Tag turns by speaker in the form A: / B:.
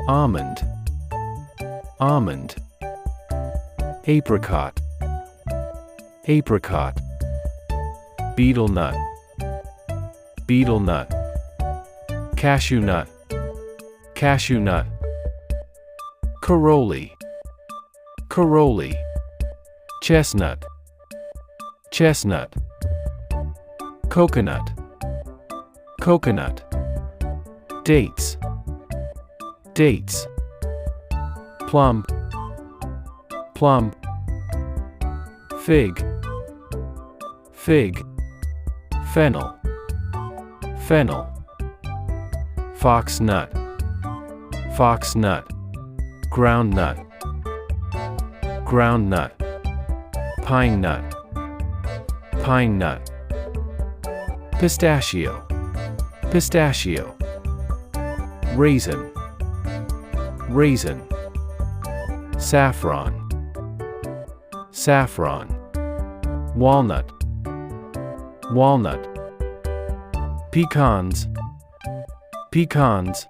A: almond, almond. Apricot, apricot. Beetle nut, beetle nut. Cashew nut, cashew nut. Caroli, caroli. Chestnut, chestnut. Coconut, coconut. Dates, dates. Plum, plum. Fig, fig. Fennel, fennel. Foxnut, foxnut. Groundnut, groundnut. Pine nut, pine nut. Pistachio, pistachio. Raisin, raisin. Saffron, saffron. Walnut, walnut. Pecans, pecans.